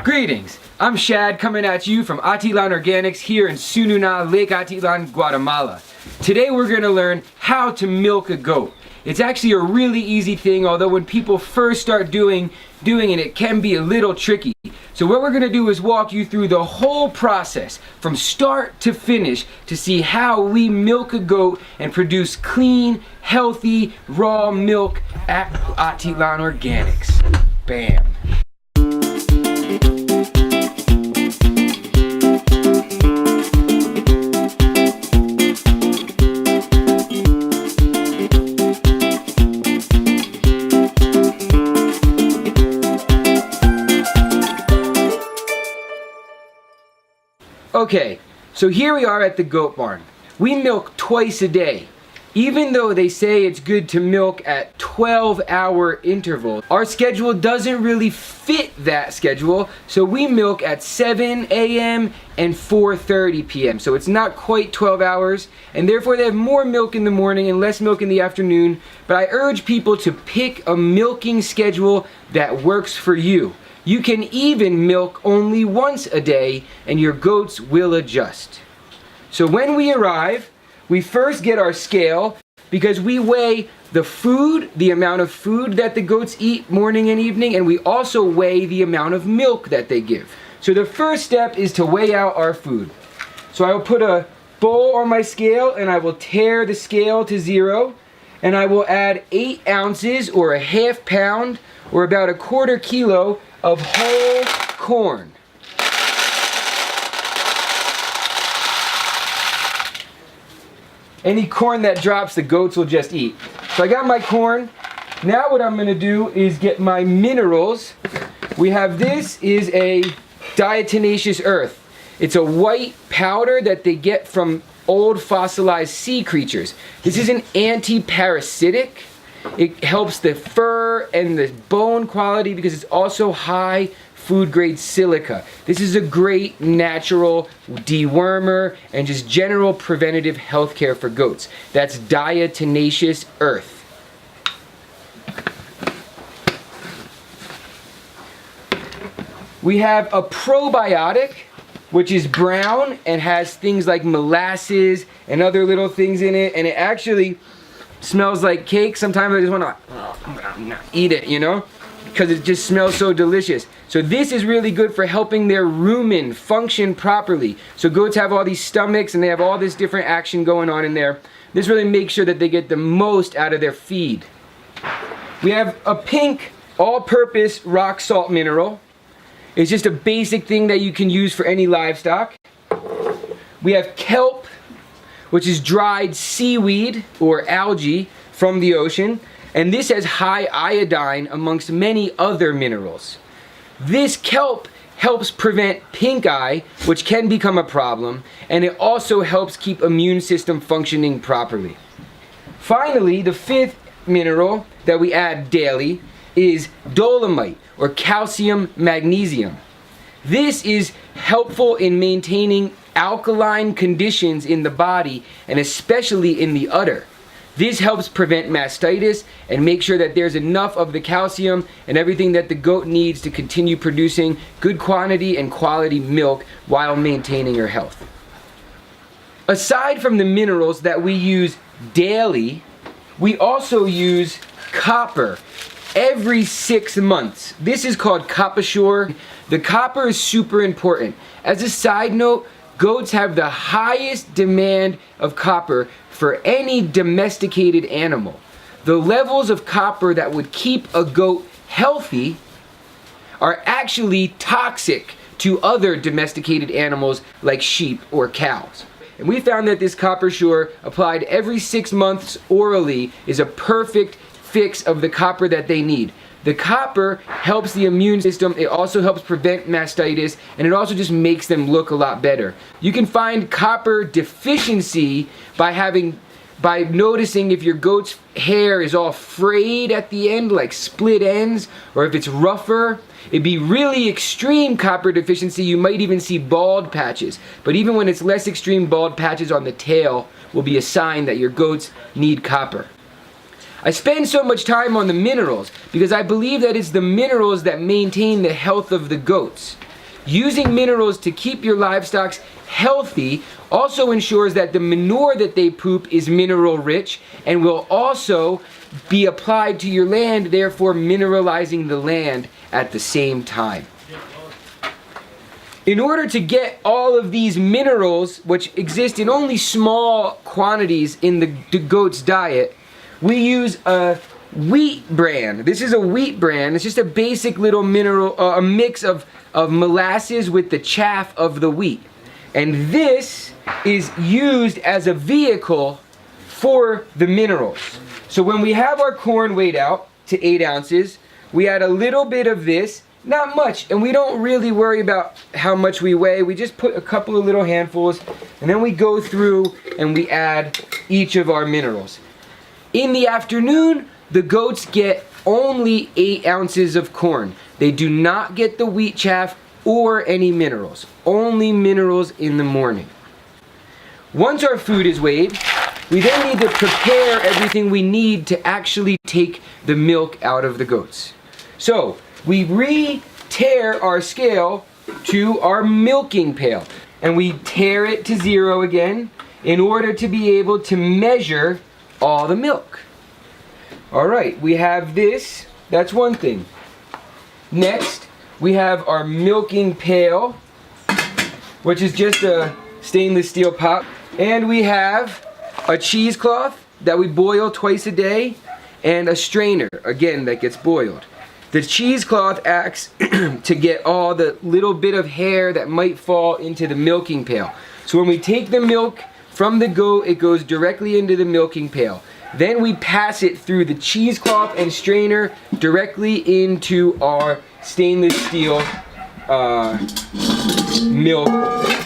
Greetings, I'm Shad coming at you from Atitlan Organics here in Sununa, Lake Atitlan, Guatemala. Today we're going to learn how to milk a goat. It's actually a really easy thing, although when people first start doing it can be a little tricky. So what we're going to do is walk you through the whole process from start to finish to see how we milk a goat and produce clean, healthy, raw milk at Atitlan Organics. Bam. Okay, so here we are at the goat barn. We milk twice a day. Even though they say it's good to milk at 12-hour intervals, our schedule doesn't really fit that schedule, so we milk at 7 a.m. and 4:30 p.m. So it's not quite 12 hours, and therefore they have more milk in the morning and less milk in the afternoon, but I urge people to pick a milking schedule that works for you. You can even milk only once a day and your goats will adjust. So when we arrive, we first get our scale because we weigh the food, the amount of food that the goats eat morning and evening, and we also weigh the amount of milk that they give. So the first step is to weigh out our food. So I will put a bowl on my scale and I will tear the scale to 0, and I will add 8 ounces or a half pound or about 1/4 kilo of whole corn. Any corn that drops, the goats will just eat. So I got my corn. Now what I'm going to do is get my minerals. We have this is a diatomaceous earth. It's a white powder that they get from old fossilized sea creatures. This is an anti-parasitic. It helps the fur and the bone quality because it's also high food grade silica. This is a great natural dewormer and just general preventative health care for goats. That's diatomaceous earth. We have a probiotic, which is brown and has things like molasses and other little things in it, and it actually smells like cake. Sometimes I just want to eat it, you know, because it just smells so delicious. So this is really good for helping their rumen function properly. So goats have all these stomachs and they have all this different action going on in there. This really makes sure that they get the most out of their feed. We have a pink all-purpose rock salt mineral. It's just a basic thing that you can use for any livestock. We have kelp, which is dried seaweed or algae from the ocean, and this has high iodine amongst many other minerals. This kelp helps prevent pink eye, which can become a problem, and it also helps keep immune system functioning properly. Finally, the 5th mineral that we add daily is dolomite or calcium magnesium. This is helpful in maintaining alkaline conditions in the body and especially in the udder. This helps prevent mastitis and make sure that there's enough of the calcium and everything that the goat needs to continue producing good quantity and quality milk while maintaining her health. Aside from the minerals that we use daily, we also use copper every 6 months. This is called CopperSure. The copper is super important. As a side note, goats have the highest demand of copper for any domesticated animal. The levels of copper that would keep a goat healthy are actually toxic to other domesticated animals like sheep or cows. And we found that this CopperSure applied every 6 months orally is a perfect fix of the copper that they need. The copper helps the immune system, it also helps prevent mastitis, and it also just makes them look a lot better. You can find copper deficiency by noticing if your goat's hair is all frayed at the end, like split ends, or if it's rougher. It'd be really extreme copper deficiency, you might even see bald patches. But even when it's less extreme, bald patches on the tail will be a sign that your goats need copper. I spend so much time on the minerals because I believe that it's the minerals that maintain the health of the goats. Using minerals to keep your livestock healthy also ensures that the manure that they poop is mineral rich and will also be applied to your land, therefore mineralizing the land at the same time. In order to get all of these minerals, which exist in only small quantities in the goat's diet, we use a wheat bran. This is a wheat bran. It's just a basic little mineral, a mix of molasses with the chaff of the wheat. And this is used as a vehicle for the minerals. So when we have our corn weighed out to 8 ounces, we add a little bit of this, not much, and we don't really worry about how much we weigh. We just put a couple of little handfuls, and then we go through and we add each of our minerals. In the afternoon, the goats get only 8 ounces of corn. They do not get the wheat chaff or any minerals. Only minerals in the morning. Once our food is weighed, we then need to prepare everything we need to actually take the milk out of the goats. So, we re-tare our scale to our milking pail. And we tare it to 0 again in order to be able to measure all the milk. Alright, we have this. That's one thing. Next, we have our milking pail, which is just a stainless steel pot. And we have a cheesecloth that we boil twice a day, and a strainer, again, that gets boiled. The cheesecloth acts to get all the little bit of hair that might fall into the milking pail. So when we take the milk from the goat, it goes directly into the milking pail. Then we pass it through the cheesecloth and strainer directly into our stainless steel milk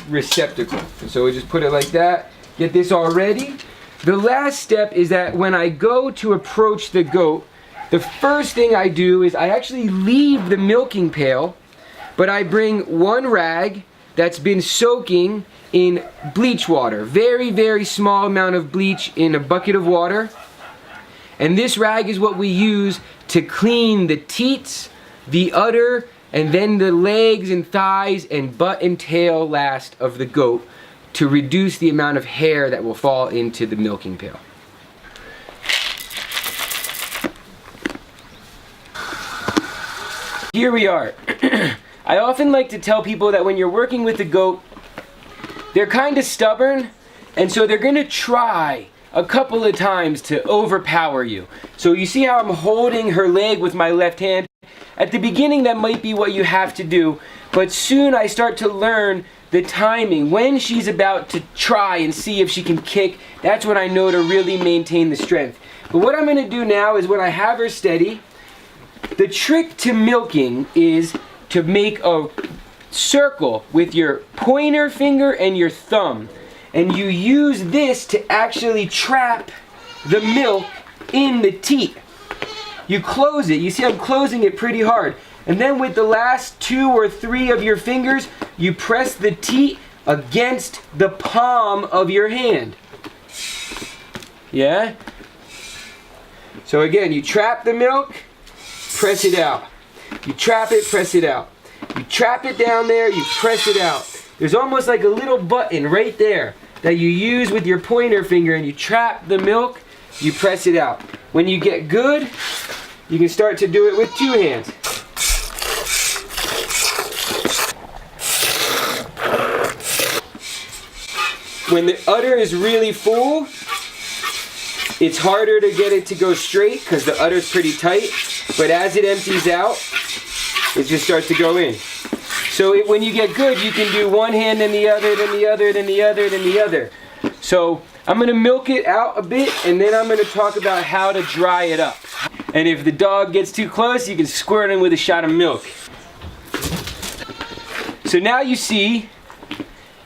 receptacle. So we just put it like that, get this all ready. The last step is that when I go to approach the goat, the first thing I do is I actually leave the milking pail, but I bring one rag that's been soaking in bleach water. Very, very small amount of bleach in a bucket of water. And this rag is what we use to clean the teats, the udder, and then the legs and thighs and butt and tail last of the goat to reduce the amount of hair that will fall into the milking pail. Here we are. I often like to tell people that when you're working with a goat, they're kind of stubborn, and so they're going to try a couple of times to overpower you. So you see how I'm holding her leg with my left hand? At the beginning, that might be what you have to do, but soon I start to learn the timing. When she's about to try and see if she can kick, that's when I know to really maintain the strength. But what I'm going to do now is when I have her steady, the trick to milking is to make a circle with your pointer finger and your thumb. And you use this to actually trap the milk in the teat. You close it. You see I'm closing it pretty hard. And then with the last 2 or 3 of your fingers, you press the teat against the palm of your hand. Yeah? So again, you trap the milk, press it out. You trap it, press it out. You trap it down there, you press it out. There's almost like a little button right there that you use with your pointer finger, and you trap the milk, you press it out. When you get good, you can start to do it with 2 hands. When the udder is really full, it's harder to get it to go straight because the udder's pretty tight, but as it empties out, it just starts to go in. So when you get good, you can do one hand, then the other, then the other, then the other, then the other. So I'm going to milk it out a bit, and then I'm going to talk about how to dry it up. And if the dog gets too close, you can squirt him with a shot of milk. So now you see,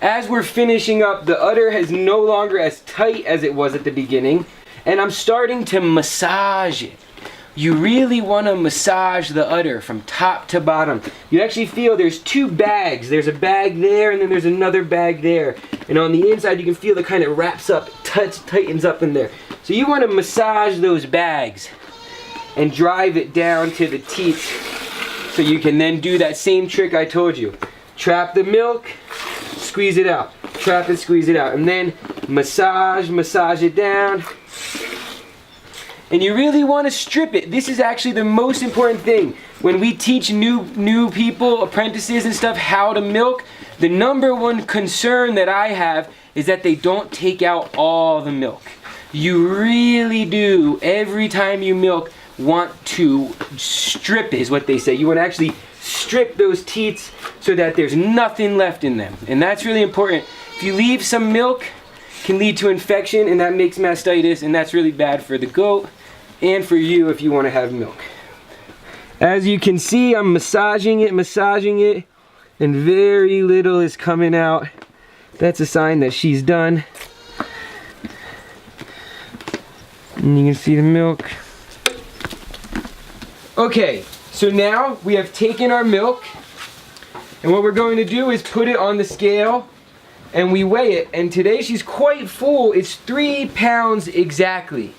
as we're finishing up, the udder is no longer as tight as it was at the beginning, and I'm starting to massage it. You really want to massage the udder from top to bottom. You actually feel there's 2 bags. There's a bag there, and then there's another bag there. And on the inside, you can feel it kind of wraps up, tightens up in there. So you want to massage those bags and drive it down to the teeth, so you can then do that same trick I told you. trap the milk, squeeze it out. Trap it, squeeze it out. And then massage it down. And you really want to strip it. This is actually the most important thing. When we teach new people, apprentices and stuff, how to milk, the number one concern that I have is that they don't take out all the milk. You really do, every time you milk, want to strip it, is what they say. You want to actually strip those teats so that there's nothing left in them. And that's really important. If you leave some milk, it can lead to infection, and that makes mastitis, and that's really bad for the goat and for you if you want to have milk. As you can see, I'm massaging it, and very little is coming out. That's a sign that she's done. And you can see the milk. Okay, so now we have taken our milk, and what we're going to do is put it on the scale and we weigh it. And today she's quite full. It's 3 pounds exactly.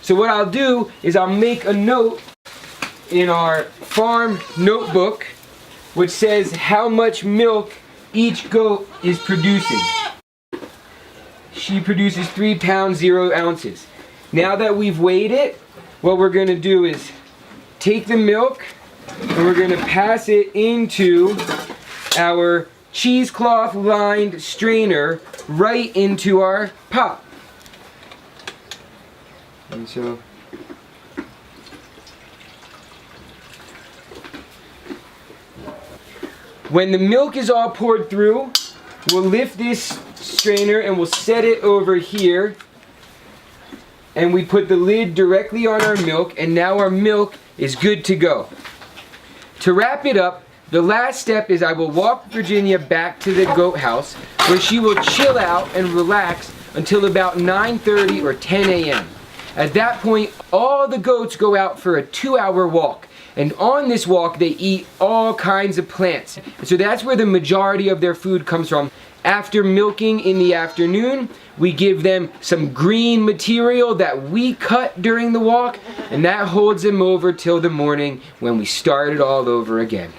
So what I'll do is I'll make a note in our farm notebook which says how much milk each goat is producing. She produces 3 pounds 0 ounces. Now that we've weighed it, what we're going to do is take the milk and we're going to pass it into our cheesecloth lined strainer right into our pot. And so when the milk is all poured through, we'll lift this strainer and we'll set it over here, and we put the lid directly on our milk, and now our milk is good to go. To wrap it up, the last step is I will walk Virginia back to the goat house where she will chill out and relax until about 9:30 or 10 a.m. At that point, all the goats go out for a 2-hour walk. And on this walk, they eat all kinds of plants. And so that's where the majority of their food comes from. After milking in the afternoon, we give them some green material that we cut during the walk, and that holds them over till the morning when we start it all over again.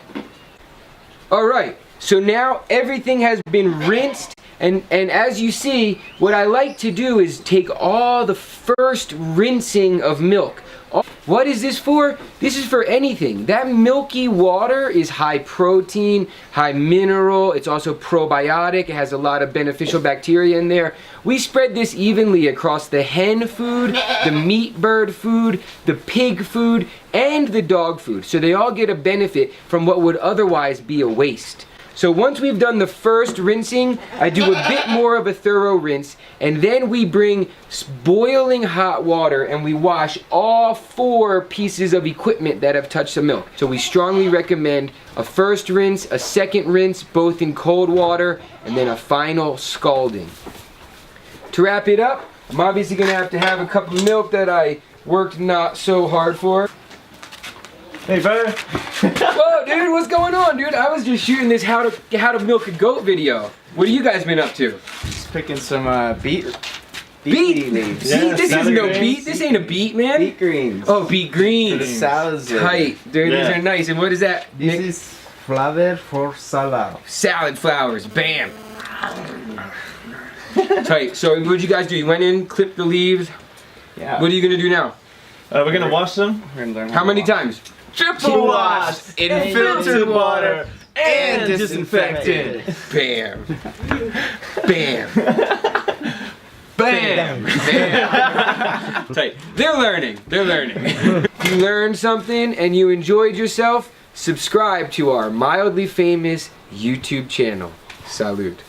Alright, so now everything has been rinsed, and as you see, what I like to do is take all the first rinsing of milk. What is this for? This is for anything. That milky water is high protein, high mineral. It's also probiotic. It has a lot of beneficial bacteria in there. We spread this evenly across the hen food, the meat bird food, the pig food, and the dog food. So they all get a benefit from what would otherwise be a waste. So once we've done the first rinsing, I do a bit more of a thorough rinse, and then we bring boiling hot water and we wash all 4 pieces of equipment that have touched the milk. So we strongly recommend a first rinse, a second rinse, both in cold water, and then a final scalding. To wrap it up, I'm obviously going to have a cup of milk that I worked not so hard for. Hey, brother. Whoa, dude, what's going on, dude? I was just shooting this how to milk a goat video. What have you guys been up to? Just picking some beet leaves. See, Yeah, this is no greens. beet. This ain't a beet, man. Beet greens. Oh, beet greens. For the salads. Tight, dude. Yeah. These are nice. And what is that? This is flour for salad. Salad flowers. Bam. Tight. So what'd you guys do? You went in, clipped the leaves. Yeah. What are you gonna do now? We're gonna wash them. We're gonna learn How many times? Triple wash in filtered water and disinfected. Bam. Bam. Bam. Bam. Tight. They're learning. They're learning. If you learned something and you enjoyed yourself, subscribe to our mildly famous YouTube channel. Salute.